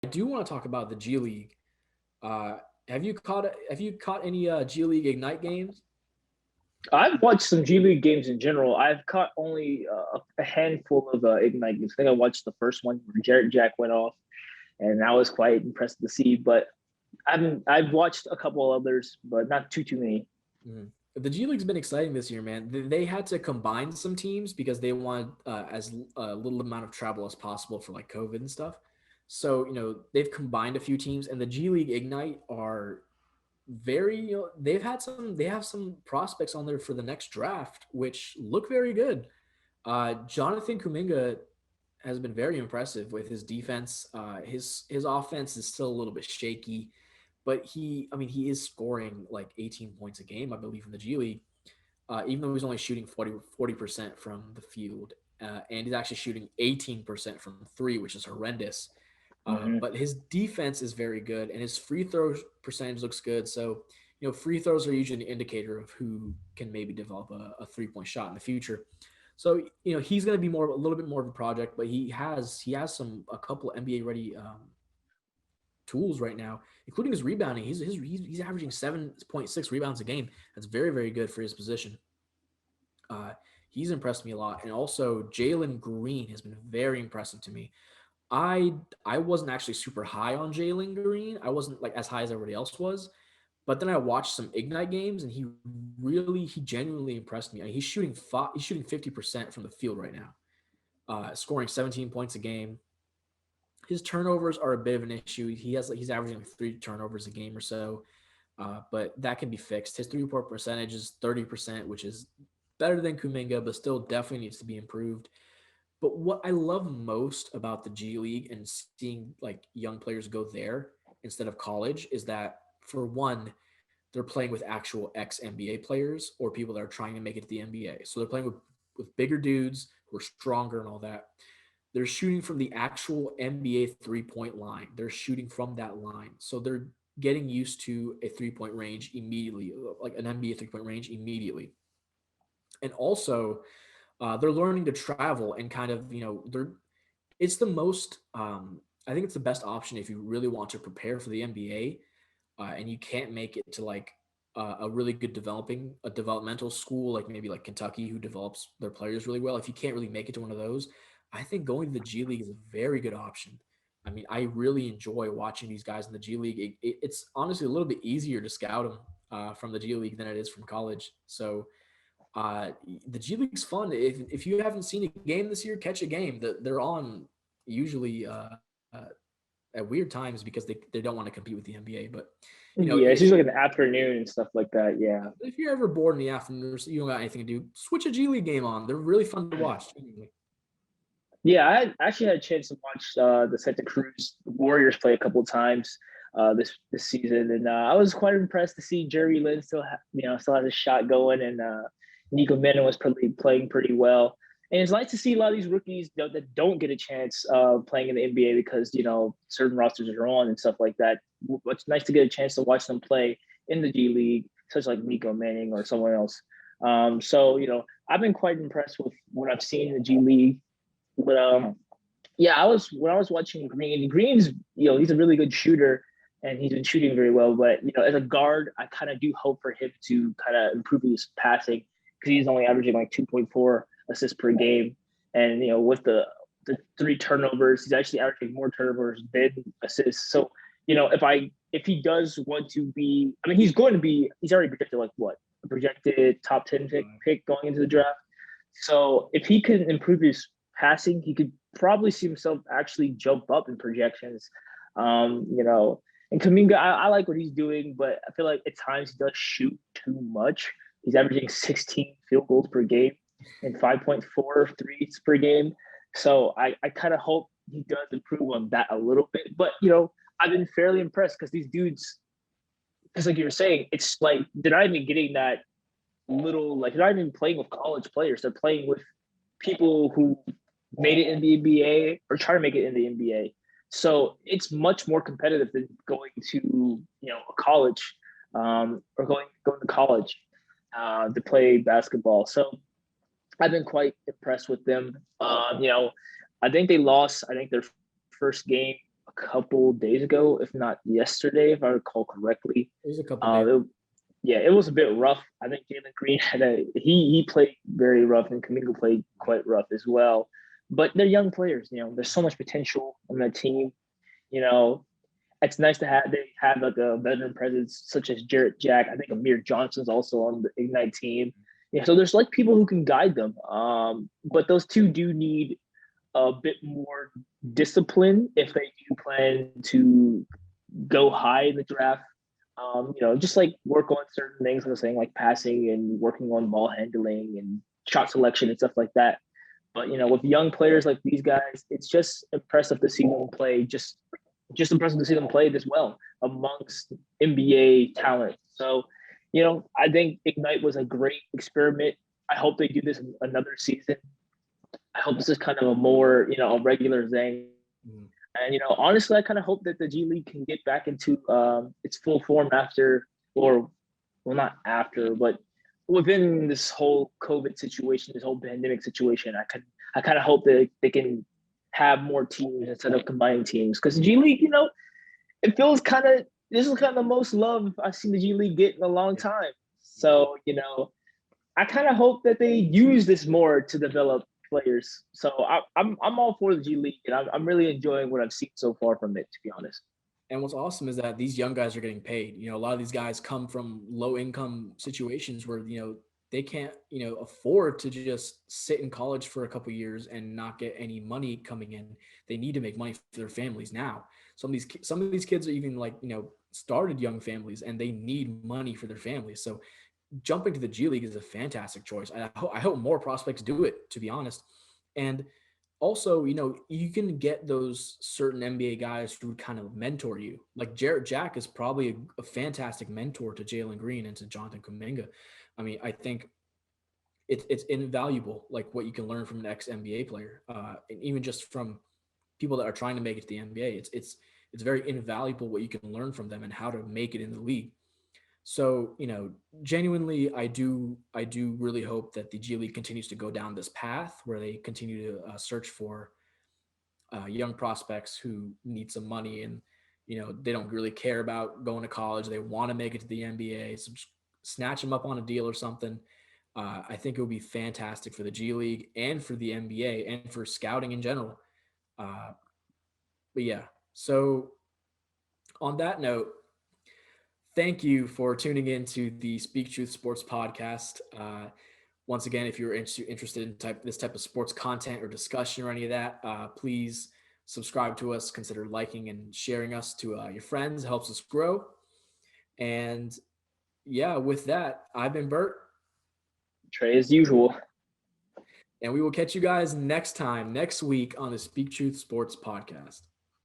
do want to talk about the G League. Uh, have you caught any G League Ignite games? I've watched some G League games in general. I've caught only a handful of Ignite games. I think I watched the first one where Jarrett Jack went off, and I was quite impressed to see. But I've watched a couple others, but not too many. Mhm. The G League's been exciting this year, man. They had to combine some teams because they wanted as little amount of travel as possible for like COVID and stuff. So they've combined a few teams, and the G League Ignite are very they have some prospects on there for the next draft, which look very good. Jonathan Kuminga has been very impressive with his defense. His offense is still a little bit shaky, but he is scoring like 18 points a game, I believe, in the G League. Even though he's only shooting 40% from the field, and he's actually shooting 18% from three, which is horrendous. Hmm. But his defense is very good, and his free throw percentage looks good. So, free throws are usually an indicator of who can maybe develop a 3-point shot in the future. So, he's going to be a little bit more of a project, but he has a couple NBA ready tools right now, including his rebounding. He's averaging 7.6 rebounds a game. That's very, very good for his position. Uh, he's impressed me a lot, and also Jalen Green has been very impressive to me. I wasn't actually super high on Jalen Green. I wasn't like as high as everybody else was. But then I watched some Ignite games, and he genuinely impressed me. I mean, he's shooting 50% from the field right now, scoring 17 points a game. His turnovers are a bit of an issue. He's averaging like 3 turnovers a game or so, but that can be fixed. His 3-point percentage is 30%, which is better than Kuminga, but still definitely needs to be improved. But what I love most about the G League and seeing like young players go there instead of college is that, for one, they're playing with actual ex NBA players or people that are trying to make it to the NBA. So they're playing with bigger dudes who are stronger and all that. They're shooting from the actual NBA 3-point line. They're shooting from that line. So they're getting used to a 3-point range immediately, like an NBA 3-point range immediately. And also, they're learning to travel and kind of, it's the most, I think it's the best option if you really want to prepare for the NBA, and you can't make it to like a really good a developmental school, like maybe like Kentucky, who develops their players really well. If you can't really make it to one of those, I think going to the G League is a very good option. I mean, I really enjoy watching these guys in the G League. It's honestly a little bit easier to scout them from the G League than it is from college. So uh, the G League's fun. If you haven't seen a game this year, catch a game. They're on usually at weird times because they don't want to compete with the NBA. But Yeah, it's usually like an afternoon and stuff like that. Yeah. if you're ever bored in the afternoon or you don't got anything to do, switch a G League game on. They're really fun to watch. Yeah, I actually had a chance to watch the Santa Cruz Warriors play a couple of times this season, and I was quite impressed to see Jerry Lin still has a shot going, and Nico Menon was playing pretty well. And it's nice to see a lot of these rookies that don't get a chance playing in the NBA because certain rosters are on and stuff like that. It's nice to get a chance to watch them play in the G League, such like Nico Manning or someone else. So I've been quite impressed with what I've seen in the G League. But yeah, when I was watching Green. Green's he's a really good shooter, and he's been shooting very well. But as a guard, I kind of do hope for him to kind of improve his passing because he's only averaging like 2.4 assists per game, and with the 3 turnovers, he's actually averaging more turnovers than assists. So if he does want to be, I mean, he's already projected like what a projected top 10 pick going into the draft. So if he can improve his passing, he could probably see himself actually jump up in projections. And Kuminga, I like what he's doing, but I feel like at times he does shoot too much. He's averaging 16 field goals per game and 5.4 threes per game. So I kind of hope he does improve on that a little bit. But I've been fairly impressed because these dudes, because like you were saying, it's like they're not even getting that little, like they're not even playing with college players. They're playing with people who made it in the NBA or try to make it in the NBA. So it's much more competitive than going to a college or going to college to play basketball. So I've been quite impressed with them. I think they lost. I think their first game a couple days ago, if not yesterday, if I recall correctly. It was a couple days. Yeah, it was a bit rough. I think Jalen Green he played very rough, and Kuminga played quite rough as well. But they're young players. There's so much potential on that team. You know, it's nice to have they have like a veteran presence such as Jarrett Jack. I think Amir Johnson's also on the Ignite team. Yeah, so there's like people who can guide them. But those two do need a bit more discipline if they do plan to go high in the draft. Just like work on certain things, I'm saying like passing and working on ball handling and shot selection and stuff like that. But with young players like these guys, it's just impressive to see them play. Just impressive to see them play this well amongst NBA talent. So, I think Ignite was a great experiment. I hope they do this another season. I hope this is kind of a more, a regular thing. Mm. And, honestly, I kind of hope that the G League can get back into its full form after, or, well, not after, but within this whole COVID situation, this whole pandemic situation. I kind of hope that they can have more teams instead of combining teams. Because the G League, it feels this is kind of the most love I've seen the G League get in a long time. So, I kind of hope that they use this more to develop players. So I'm all for the G League, and I'm really enjoying what I've seen so far from it, to be honest. And what's awesome is that these young guys are getting paid. A lot of these guys come from low income situations where, they can't, afford to just sit in college for a couple of years and not get any money coming in. They need to make money for their families now. Some of these kids are even like, started young families and they need money for their families. So jumping to the G League is a fantastic choice. I hope more prospects do it, to be honest. And also, you can get those certain NBA guys who would kind of mentor you. Like Jarrett Jack is probably a fantastic mentor to Jalen Green and to Jonathan Kuminga. I mean, I think it's invaluable, like what you can learn from an ex-NBA player, and even just from people that are trying to make it to the NBA. It's very invaluable what you can learn from them and how to make it in the league. So, genuinely, I do really hope that the G League continues to go down this path where they continue to search for young prospects who need some money and, they don't really care about going to college. They want to make it to the NBA. So just snatch them up on a deal or something. I think it would be fantastic for the G League and for the NBA and for scouting in general. But yeah, so on that note, thank you for tuning in to the Speak Truth Sports podcast. Once again, if you're interested in this type of sports content or discussion or any of that, please subscribe to us. Consider liking and sharing us to your friends. It helps us grow. And yeah, with that, I've been Bert. Trey, as usual. And we will catch you guys next week on the Speak Truth Sports podcast.